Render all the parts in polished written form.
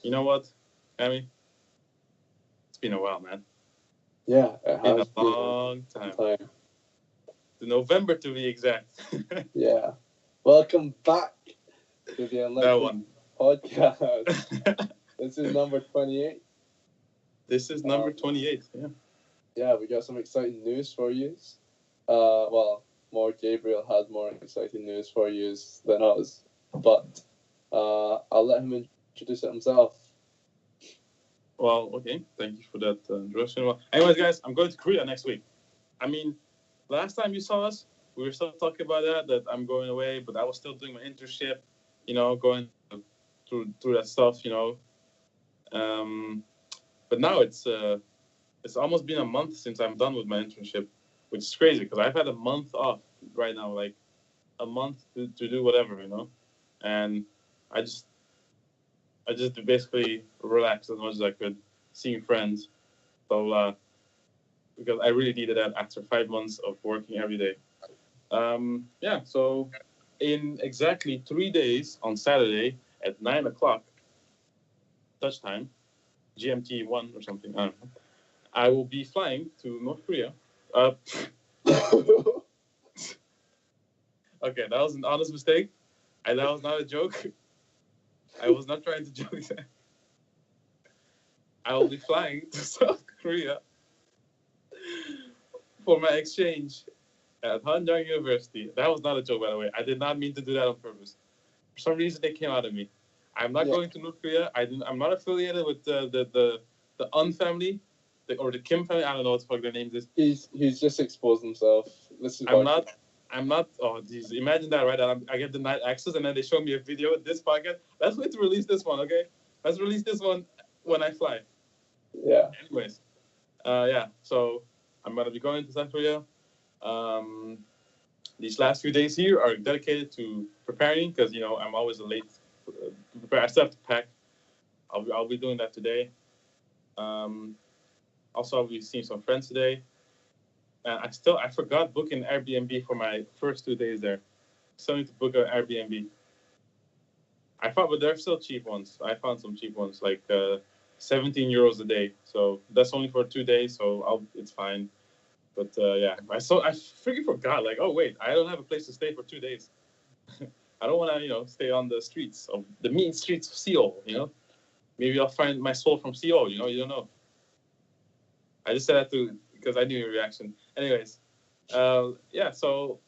You know what, Amy? It's been a while, man. Yeah, it It's been a has been a long long time. time. To November, to be exact. Yeah. Welcome back to the That Unlikely one. Podcast. This is number 28. This is number Um, 28. Yeah. yeah, we got some exciting news for you. More Gabriel had more exciting news for you than us, but I'll let him introduce it himself. Well, okay. Thank you for that introduction. Well, anyways, guys, I'm going to Korea next week. I mean, last time you saw us, we were still talking about that I'm going away, but I was still doing my internship, going through that stuff, Um, but now it's almost been a month since I'm done with my internship, which is crazy because I've had a month off right now, like a month to do whatever, and I just I just basically relaxed as much as I could, seeing friends. So because I really needed that after 5 months of working every day. Yeah, so in exactly 3 days on Saturday at 9 o'clock Dutch time, GMT one or something, I don't know. I will be flying to North Korea. Uh, okay, that was an honest mistake, and that was not a joke. I was not trying to joke. I will be flying to South Korea for my exchange at Hanjang University. That was not a joke, by the way. I did not mean to do that on purpose. For some reason, it came out of me. I'm not Yeah. going to North Korea. I'm not affiliated with the Un family, or the Kim family. I don't know what the fuck their names is. He's just exposed himself. This is I'm why. not. I'm not. Oh, geez. Imagine that, right? I get denied access, and then they show me a video of this podcast. Let's wait to release this one, okay? Let's release this one when I fly. Yeah. Anyways, yeah. So I'm gonna be going to South Korea. Um, these last few days here are dedicated to preparing because I'm always late to prepare. I still have to pack. I'll be doing that today. Um, Also, I'll be seeing some friends today. And I forgot booking Airbnb for my first 2 days there. Still need to book an Airbnb. I found, but they're still cheap ones. I found some cheap ones, like 17 euros a day. So that's only for 2 days. So it's fine. But yeah, I freaking forgot. Like, oh wait, I don't have a place to stay for 2 days. I don't want to stay on the streets of the mean streets of Seoul. Maybe I'll find my soul from Seoul. You don't know. I just said that because I knew your reaction. Anyways, yeah. So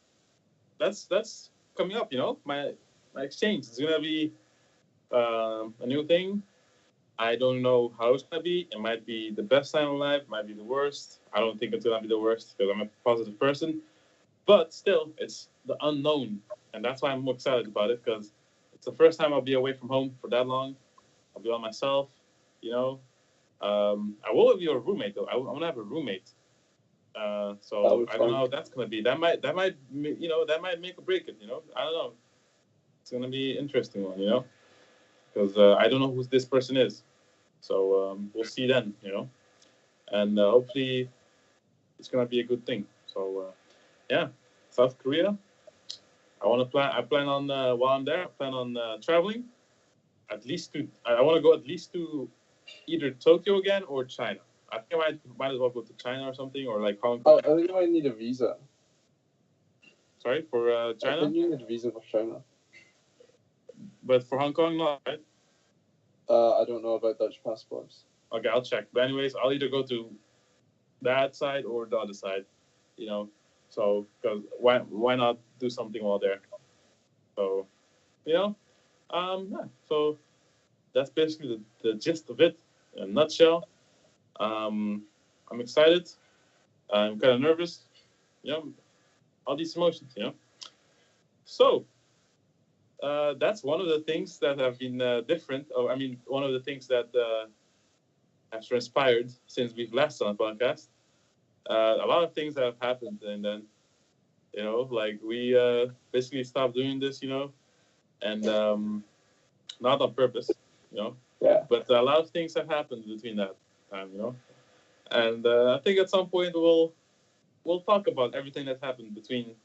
that's coming up. My exchange is gonna be a new thing. I don't know how it's gonna be. It might be the best time of life. Might be the worst. I don't think it's gonna be the worst because I'm a positive person. But still, it's the unknown, and that's why I'm more excited about it because it's the first time I'll be away from home for that long. I'll be by myself. You know, I will be a roommate though. I want to have a roommate. That So would be I don't know fun. how that's gonna be. That might make or break it. I don't know. It's gonna be an interesting one. Because I don't know who this person is. So we'll see then. And hopefully it's gonna be a good thing. So yeah, South Korea. I plan on while I'm there. I plan on traveling at least to. I want to go at least to either Tokyo again or China. I think I might as well go to China or something, or like Hong Kong. I think you might need a visa. Sorry for I China, think you need a visa for China. but for Hong Kong, not right. I don't know about Dutch passports. Okay, I'll check. But anyways, I'll either go to that side or the other side. You know, so because why not do something while there? So you know, yeah. So that's basically the gist of it in a nutshell. Um, I'm excited. I'm kind of nervous. All these emotions. So that's one of the things that have been different. Or I mean, one of the things that have transpired since we've last done a podcast. A lot of things have happened, and then like we basically stopped doing this, and not on purpose, you know, Yeah. but a lot of things have happened between that time, and I think at some point we'll talk about everything that's happened between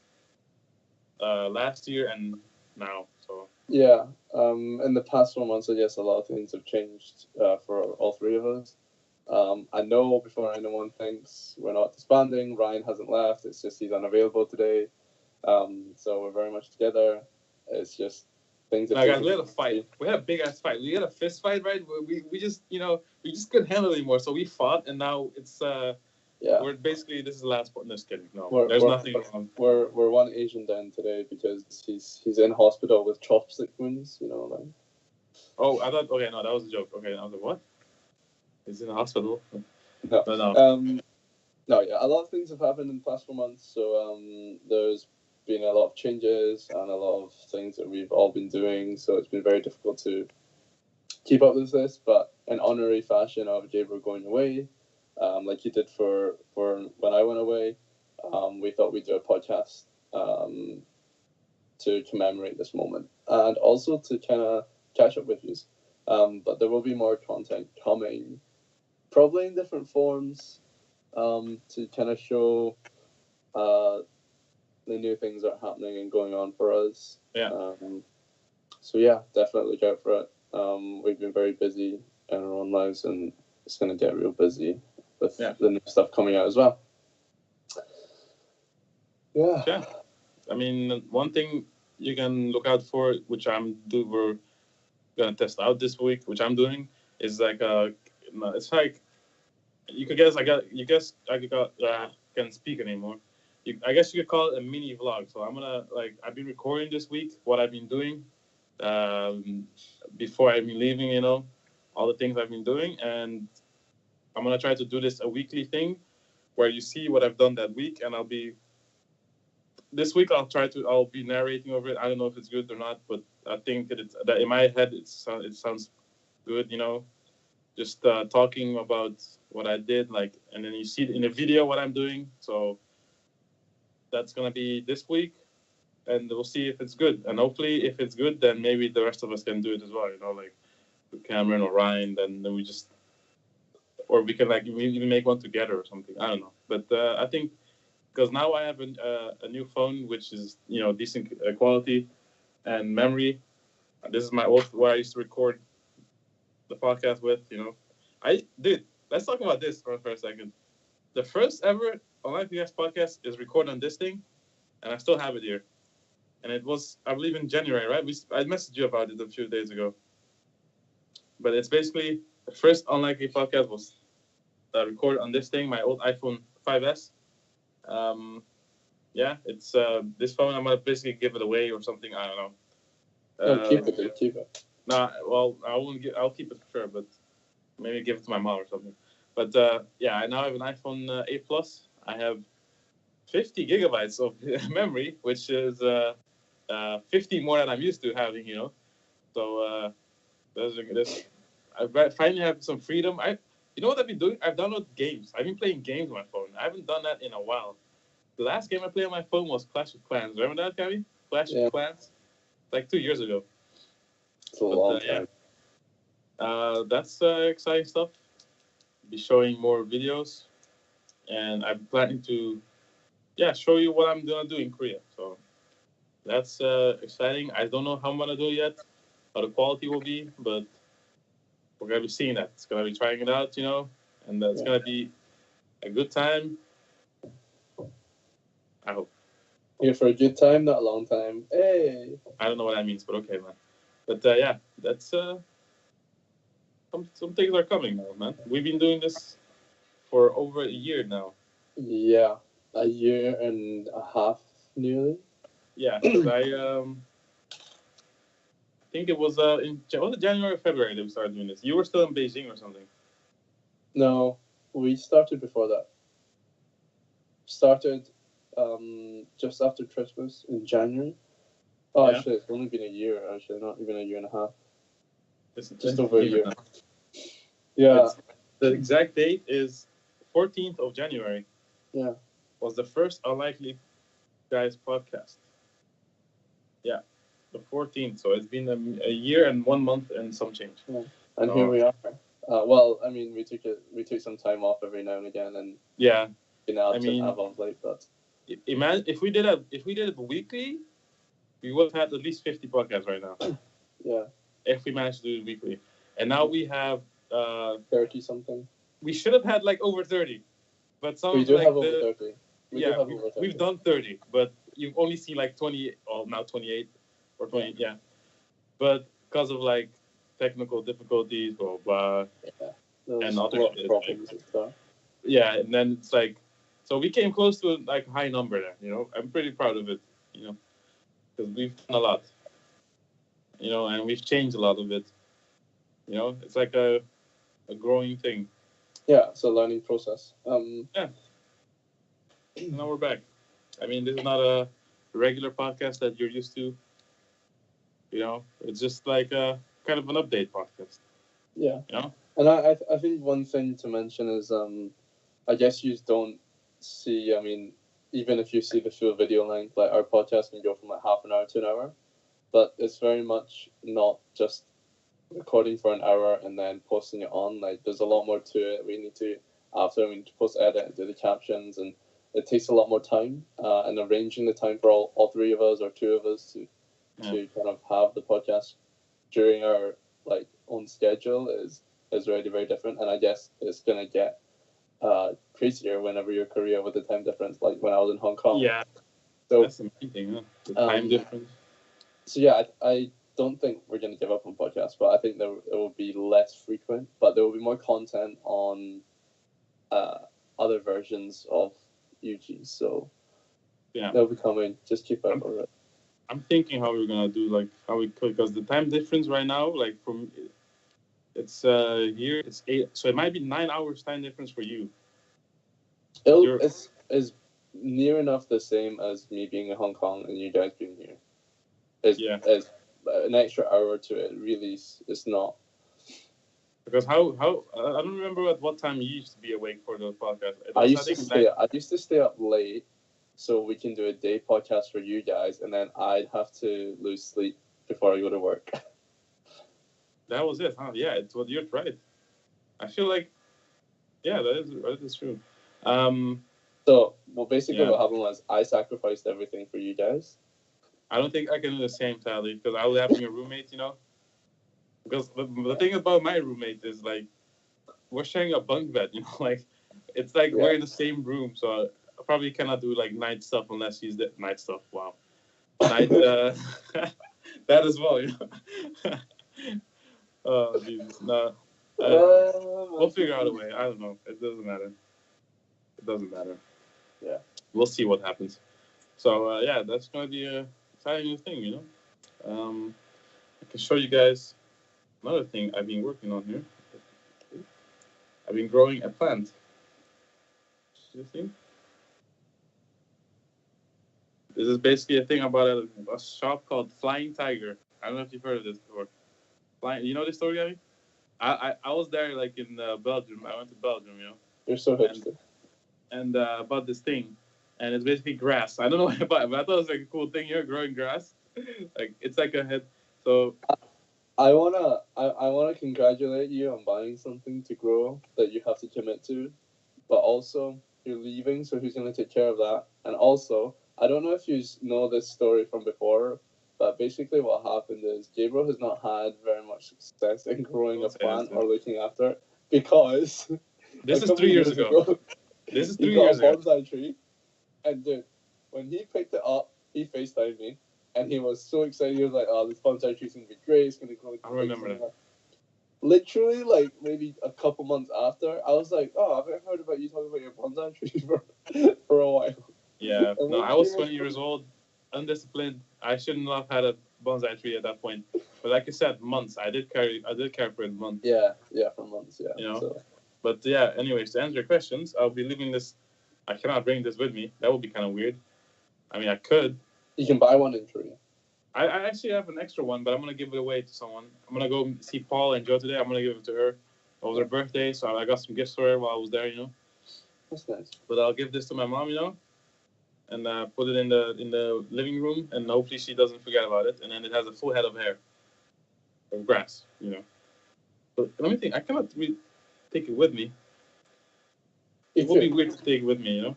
last year and now. So Yeah. In the past 4 months, I guess a lot of things have changed for all three of us. I know before anyone thinks we're not disbanding, Ryan hasn't left. It's just he's unavailable today. So we're very much together. It's just things have Now, guys, taken. we had a fight. We had a big ass fight. We had a fist fight, right? We just we just couldn't handle it anymore. So we fought, and now it's Yeah. we're basically this is the last part. No, just kidding. No, We're, there's we're, nothing wrong. we're one Asian down today because he's in hospital with chopstick wounds. Like. Oh, I thought. Okay, no, that was a joke. Okay, I was like, what? He's in the hospital. No. But no. No, yeah, a lot of things have happened in the past 4 months. So there's been a lot of changes and a lot of things that we've all been doing. So it's been very difficult to keep up with this. But in honorary fashion of Gabriel going away, like he did for when I went away, we thought we'd do a podcast to commemorate this moment and also to kind of catch up with you. But there will be more content coming, probably in different forms, to kind of show the new things that are happening and going on for us. Yeah. So yeah, definitely look out for it. We've been very busy in our own lives, and it's going to get real busy with the new stuff coming out as well. Yeah. Yeah. I mean, one thing you can look out for, which we're gonna test out this week, which I'm doing, is like it's like you could guess can't speak anymore. I guess you could call it a mini vlog. So I'm gonna I've been recording this week what I've been doing before I've been leaving. All the things I've been doing, and I'm gonna try to do this a weekly thing where you see what I've done that week, and this week I'll be narrating over it. I don't know if it's good or not, but I think that in my head it sounds good. Just talking about what I did, and then you see in the video what I'm doing. So that's gonna be this week, and we'll see if it's good. And hopefully, if it's good, then maybe the rest of us can do it as well. Like Cameron or Ryan. Then we just, or we can we even make one together or something. I don't know, but I think. Because now I have a new phone, which is decent quality and memory. This is my old where I used to record the podcast with. Let's talk about this for a second. The first ever online podcast is recorded on this thing, and I still have it here. And it was, I believe, in January, right? I messaged you about it a few days ago. But it's basically the first unlikely podcast was recorded on this thing, my old iPhone 5S. It's this phone. I'm gonna basically give it away or something. I don't know. No, keep it. Nah, well, I won't. I'll keep it for sure, but maybe give it to my mom or something. But I now have an iPhone 8 Plus. I have 50 gigabytes of memory, which is 50 more than I'm used to having. So I finally have some freedom. You know what I've been doing? I've downloaded games. I've been playing games on my phone. I haven't done that in a while. The last game I played on my phone was Clash of Clans. Remember that, Gabby? Clash of Clans? Like 2 years ago. It's a long time. That's exciting stuff. Be showing more videos. And I'm planning to, show you what I'm going to do in Korea. So that's exciting. I don't know how I'm going to do it yet, how the quality will be, but we're going to be seeing that. It's going to be trying it out, and it's going to be a good time. I hope. Here for a good time, not a long time. Hey. I don't know what that means, but okay, man. But that's some things are coming now, man. We've been doing this for over a year now. Yeah, a year and a half nearly. Yeah, because I think it was was it January or February that we started doing this. You were still in Beijing or something. No, we started before that. Started just after Christmas in January. Oh, actually, it's only been a year. Actually, not even a year and a half. Just over a year. Now. Yeah. The exact date is 14th of January. Yeah. Was the first Unlikely Guys podcast. Yeah, the 14th. So it's been a year and 1 month and some change. Yeah. And here we are. Well, I mean, we took some time off every now and again, and been out to have on late. But imagine if we did it weekly, we would have had at least 50 podcasts right now Yeah, if we managed to do it weekly. And now we have 30 something. we should have had like over 30, but some We of do like have over the 30. We do yeah have over 30. we've done 30, but you've only seen like 20 or now 28 or 20 yeah. But because of like technical difficulties, blah blah, Yeah. There and was other a lot of shit, like, problems and stuff. yeah, and then it's like, so we came close to like a high number there. I'm pretty proud of it. Because we've done a lot. And we've changed a lot of it. It's like a growing thing. Yeah, it's a learning process. Yeah. And now we're back. I mean, this is not a regular podcast that you're used to. It's just like a kind of an update podcast. Yeah. You know? And I think one thing to mention is I guess you don't see, I mean, even if you see the full video length, like our podcast can go from like half an hour to an hour, but it's very much not just recording for an hour and then posting it on. Like there's a lot more to it. We need to post edit, do the captions, and it takes a lot more time. And arranging the time for all three of us or two of us to kind of have the podcast during our like own schedule is already very different. And I guess it's gonna get crazier whenever you're Korea with the time difference. Like when I was in Hong Kong. Yeah. So that's the main thing, huh? The time difference. So yeah, I don't think we're going to give up on podcasts, but I think it will be less frequent, but there will be more content on other versions of UG. So Yeah, they'll be coming. Just keep up with it. I'm thinking how we're gonna do, like how we could, because the time difference right now, like from it's here it's 8, so it might be 9 hours time difference for you. It's near enough the same as me being in Hong Kong and you guys being here. It's an extra hour to it. Really, it's not. Because how I don't remember at what time you used to be awake for the podcast. I used to stay up late so we can do a day podcast for you guys, and then I'd have to lose sleep before I go to work. That was it, huh? Yeah, you're right. I feel like, yeah, that is true. So, well, basically what happened was I sacrificed everything for you guys. I don't think I can do the same, Tally, because I was having a roommate, Because the thing about my roommate is, like, we're sharing a bunk bed, like, it's like we're in the same room, so I probably cannot do, like, night stuff unless he's the night stuff. Wow. Night, that as well, Oh, Jesus. No. We'll figure out a way. I don't know. It doesn't matter. Yeah. We'll see what happens. So, yeah, that's going to be a exciting new thing, I can show you guys another thing I've been working on here. I've been growing a plant. You see? This is basically a thing about a shop called Flying Tiger. I don't know if you've heard of this before. You know this story, Abby? I was there, like, in Belgium. I went to Belgium, You're so hipster. And bought this thing. And it's basically grass. I don't know why I bought it, but I thought it was like a cool thing here, growing grass. Like, it's like a head. So I wanna congratulate you on buying something to grow that you have to commit to, but also you're leaving, so who's gonna take care of that? And also, I don't know if you know this story from before, but basically what happened is Gabriel has not had very much success in growing a plant or looking after it because this is 3 years ago. This is 3 years ago. He got a bonsai tree, and dude, when he picked it up, he FaceTimed me. And he was so excited. He was like, "Oh, this bonsai tree's gonna be great. It's gonna grow." I remember that. Literally, like maybe a couple months after, I was like, "Oh, I've heard about you talking about your bonsai tree for a while." Yeah. No, I was 20 years old, undisciplined. I shouldn't have had a bonsai tree at that point. But like I said, months. I did care for it months. Yeah, for months. Yeah. So. But yeah. Anyways, to answer your questions, I'll be leaving this. I cannot bring this with me. That would be kind of weird. I mean, I could. You can buy one in Korea. I actually have an extra one, but I'm gonna give it away to someone. I'm gonna go see Paul and Joe today. I'm gonna give it to her. It was her birthday, so I got some gifts for her while I was there. That's nice. But I'll give this to my mom, and put it in the living room, and hopefully she doesn't forget about it. And then it has a full head of hair, of grass, But let me think. I cannot really take it with me. It would be weird to take it with me,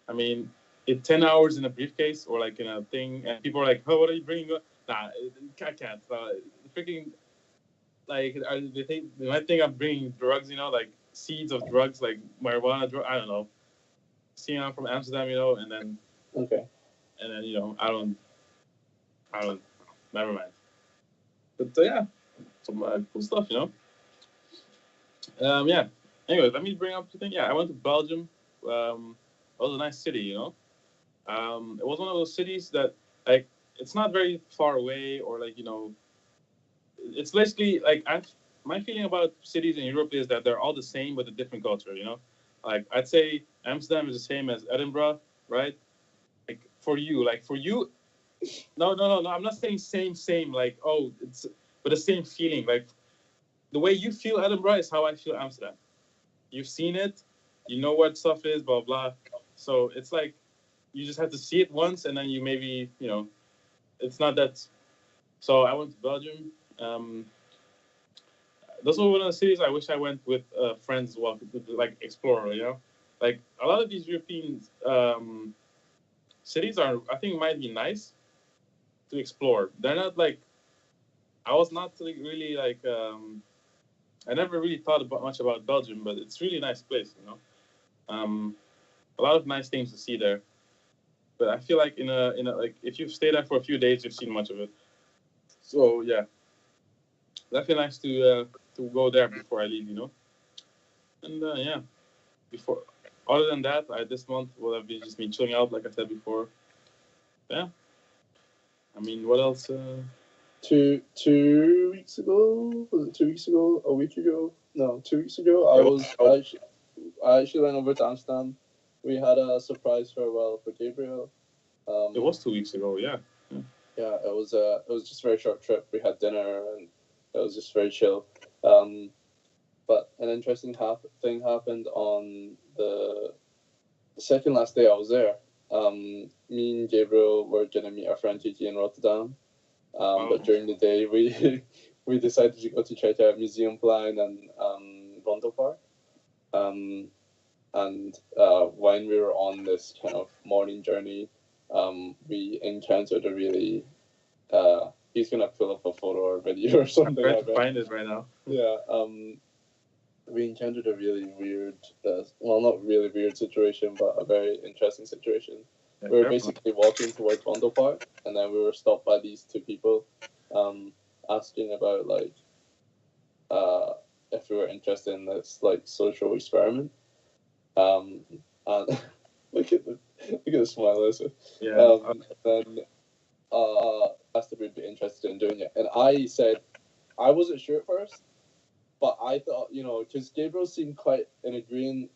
I mean, 10 hours in a briefcase or like in a thing, and people are like, "Oh, what are you bringing?" Nah, I can't. Freaking like they might think I'm bringing drugs, like seeds of drugs, like marijuana. I don't know. Seeing I'm from Amsterdam, and then Okay. I don't. Never mind. But yeah, some cool stuff, Yeah. Anyway, let me bring up the thing. Yeah, I went to Belgium. It was a nice city, It was one of those cities that like it's not very far away or like it's basically like my feeling about cities in Europe is that they're all the same with a different culture. Like I'd say Amsterdam is the same as Edinburgh, right? Like for you, no. I'm not saying same. Like but the same feeling. Like the way you feel Edinburgh is how I feel Amsterdam. You've seen it, you know what stuff is, blah blah. So it's like you just have to see it once, and then you maybe it's not that. So I went to Belgium. Those were one of the cities I wish I went with friends as well, to like explore. Like a lot of these European cities I think might be nice to explore. They're not like I was not like, really like I never really thought much about Belgium, but it's really nice place. A lot of nice things to see there. But I feel like in a like if you've stayed there for a few days, you've seen much of it. So yeah, definitely nice to go there before I leave. And yeah, before other than that, this month will have been just been chilling out, like I said before. Yeah, I mean, what else? 2 weeks ago, was it 2 weeks ago? A week ago? No, 2 weeks ago. I actually went over to Amsterdam. We had a surprise farewell for Gabriel. It was 2 weeks ago. Yeah. Yeah, it was just a very short trip. We had dinner and it was just very chill. But an interesting thing happened on the second last day I was there. Me and Gabriel were gonna meet our friend Gigi in Rotterdam. But during the day, we we decided to go to check out Museumplein and Vondelpark. And when we were on this kind of morning journey, we encountered a really he's gonna pull up a photo or video or something. I'm trying to find it right now. Yeah. We encountered a really weird, well, not really weird situation, but a very interesting situation. Yeah, we were basically walking towards Vondelpark, and then we were stopped by these two people, asking about like if we were interested in this like social experiment. And look at the smile, listen. Yeah. Then asked if we'd be interested in doing it, and I said I wasn't sure at first, but I thought because Gabriel seemed quite in agreement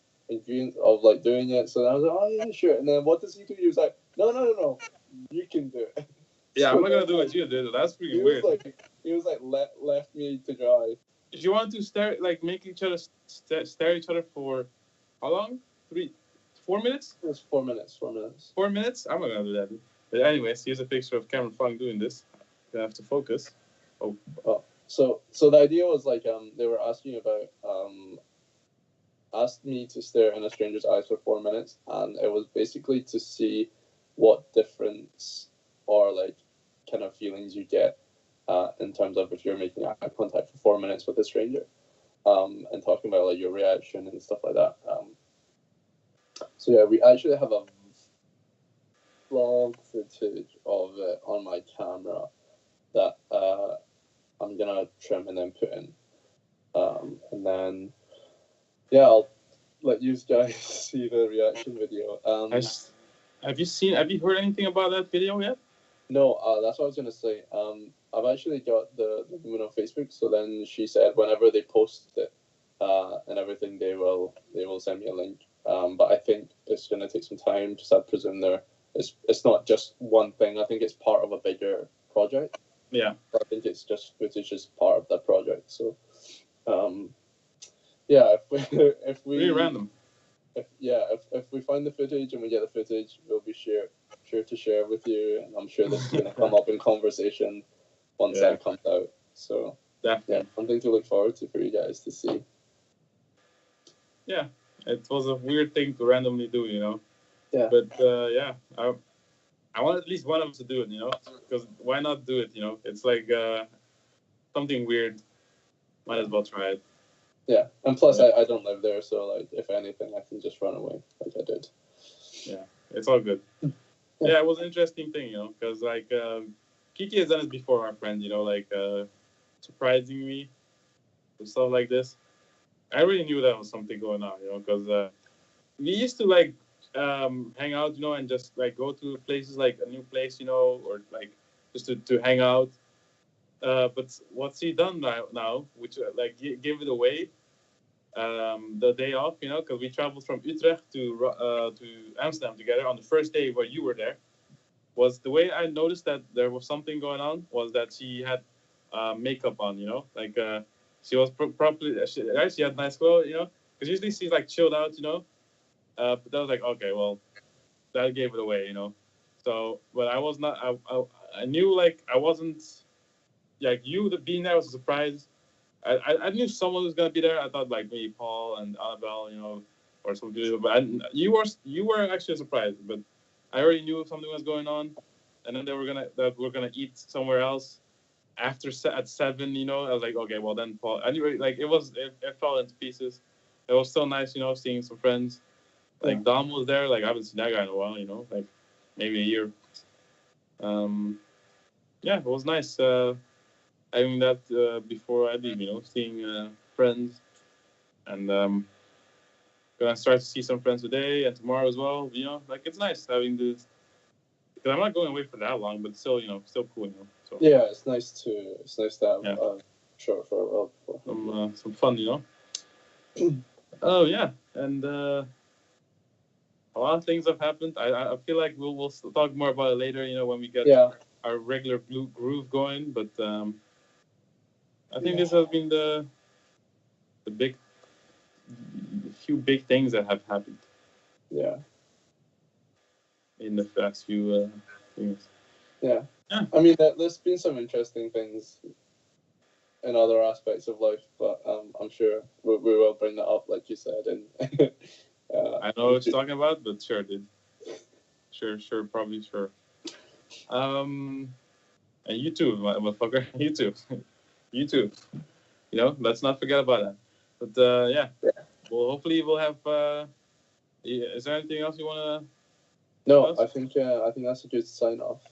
of like doing it, so I was like, oh yeah, sure. And then what does he do? He was like, no, you can do it. Yeah, so I'm not gonna do what you did. That's pretty weird. He was like left me to dry. If you want to make each other stare each other for how long? 4 minutes? It was 4 minutes. 4 minutes. 4 minutes? I'm not gonna do that. But anyways, here's a picture of Cameron Funk doing this. You have to focus. Oh. So the idea was like they were asking about asked me to stare in a stranger's eyes for 4 minutes, and it was basically to see what difference or like kind of feelings you get in terms of if you're making eye contact for 4 minutes with a stranger, and talking about like your reaction and stuff like that. So yeah, we actually have a vlog footage of it on my camera that I'm gonna trim and then put in, and then yeah, I'll let you guys see the reaction video. Have you heard anything about that video yet? No, that's what I was gonna say. I've actually got the woman on Facebook, so then she said whenever they post it and everything, they will send me a link. But I think it's gonna take some time. Just I presume it's not just one thing. I think it's part of a bigger project. Yeah. I think it's just footage is part of that project. So, yeah, if we really random. If we find the footage and we get the footage, we'll be sure to share with you, and I'm sure this is gonna come up in conversation once that comes out. So definitely. Yeah, something to look forward to for you guys to see. Yeah, it was a weird thing to randomly do, Yeah. But yeah, I want at least one of us to do it, because why not do it? It's like something weird. Might as well try it. Yeah, and plus Yeah. I don't live there, so like if anything, I can just run away like I did. Yeah, it's all good. Yeah, it was an interesting thing, because like Kiki has done it before, our friend, like surprising me with stuff like this. I really knew that was something going on, because we used to like hang out, and just like go to places like a new place, or like just to hang out. But what's he done now which like gave it away the day off, because we traveled from Utrecht to Amsterdam together on the first day where you were there. Was the way I noticed that there was something going on was that she had makeup on, like she was properly, right? She had nice clothes, because usually she's like chilled out, but I was like, okay, well, that gave it away, So, but I was not. I knew like I wasn't like you. The being there was a surprise. I knew someone was gonna be there. I thought like maybe Paul and Annabelle, or some people. But you were actually surprised. But I already knew something was going on, and then we're gonna eat somewhere else after at 7. I was like, okay, well then Paul. Anyway, like it fell into pieces. It was still nice, seeing some friends. Like Dom was there. Like I haven't seen that guy in a while. Like maybe a year. Um, yeah, it was nice having that before I leave. Seeing friends, and gonna start to see some friends today and tomorrow as well. Like it's nice having this because I'm not going away for that long, but still, still cool. So Yeah, it's nice to have yeah, short farewell before. some fun. Oh yeah, and a lot of things have happened. I feel like we'll talk more about it later. When we get Yeah. our regular blue groove going. But I think this has been the big few big things that have happened. Yeah. In the past few things. Yeah. Yeah. I mean, there's been some interesting things in other aspects of life, but I'm sure we will bring that up, like you said. And I know what you're talking about, but sure, dude. Sure, probably sure. And you too, motherfucker. You too. You too. Let's not forget about that. But yeah. Well, hopefully we'll have. Is there anything else you want to? No, I think that's a good sign off.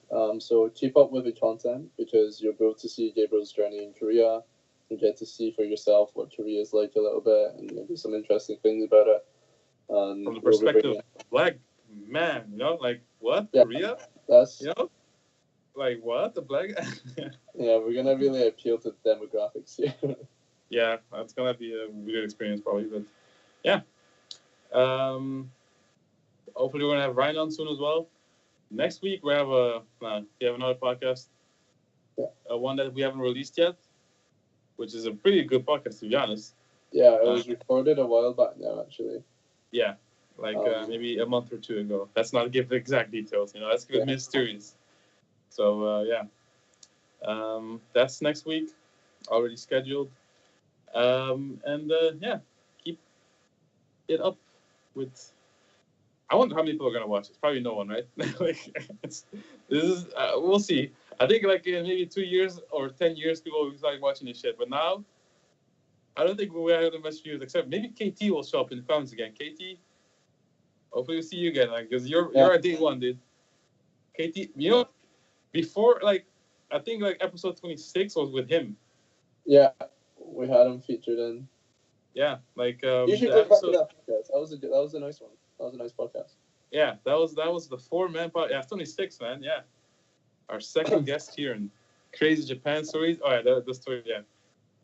So keep up with the content because you'll be able to see Gabriel's journey in Korea. You get to see for yourself what Korea is like a little bit and maybe some interesting things about it. From the perspective of black man, like what? Yeah, Korea? That's like what? The black? Yeah, we're gonna really appeal to the demographics here. Yeah, that's gonna be a weird experience probably, but yeah. Hopefully we're gonna have Ryan on soon as well. Next week we have another podcast, one that we haven't released yet, which is a pretty good podcast to be honest. Yeah, it was recorded a while back now, actually. Yeah, like maybe a month or two ago. Let's not give exact details. Let's keep it mysterious. So yeah, that's next week, already scheduled. And yeah, keep it up with. I wonder how many people are gonna watch. It's probably no one, right? This is we'll see. I think like in maybe 2 years or 10 years, people will start watching this shit. But now, I don't think we're having much views. Except maybe KT will show up in the comments again. KT, hopefully we'll see you again. Like, cause you're a day one, dude. KT, before like I think like episode 26 was with him. Yeah, we had him featured in. Yeah, like you should go back to that podcast. That was a nice one. That was a nice podcast. Yeah, that was the 4-man podcast. Yeah, 26, man. Yeah, our second guest here in Crazy Japan Stories. Oh yeah, the story. Yeah,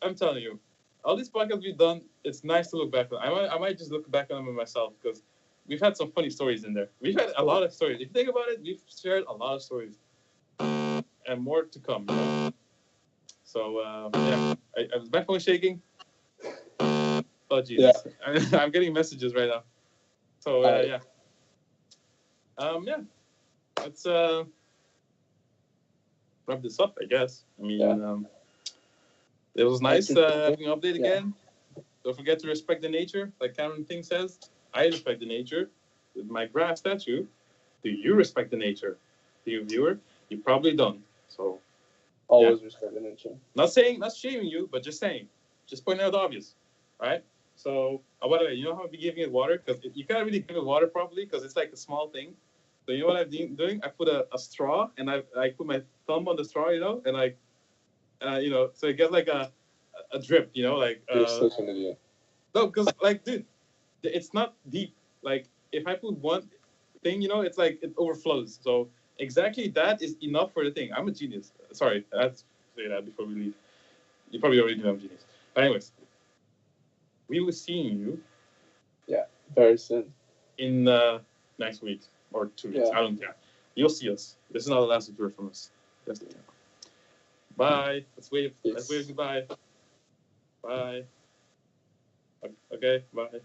I'm telling you, all these podcasts we've done, it's nice to look back on. I might just look back on them myself because we've had some funny stories in there. We've had a lot of stories. If you think about it, we've shared a lot of stories, and more to come. So yeah, is my phone shaking? Oh Jesus, I'm getting messages right now. So yeah. Yeah, let's wrap this up, I guess. I mean, it was nice having an update again. Don't forget to respect the nature, like Cameron Thing says. I respect the nature. my grass statue. Do you respect the nature? Do you, viewer? You probably don't. So, Always respect the nature. not shaming you, but just saying, just pointing out the obvious, right? So, by the way, you know how I be giving it water because you can't really give it water properly because it's like a small thing. So you know what I'm doing? I put a straw and I put my thumb on the straw, and like, so it gets like a drip, like. You're such an idiot. No, because like, dude, it's not deep. Like, if I put one thing, it's like it overflows. So exactly that is enough for the thing. I'm a genius. Sorry, I have to say that before we leave. You probably already know I'm a genius. But anyways, we will see you. Yeah, very soon. In next week or 2 weeks. Yeah. I don't care. You'll see us. This is not the last word from us. Just bye. Let's wave. Let's wave goodbye. Bye. Okay. Bye.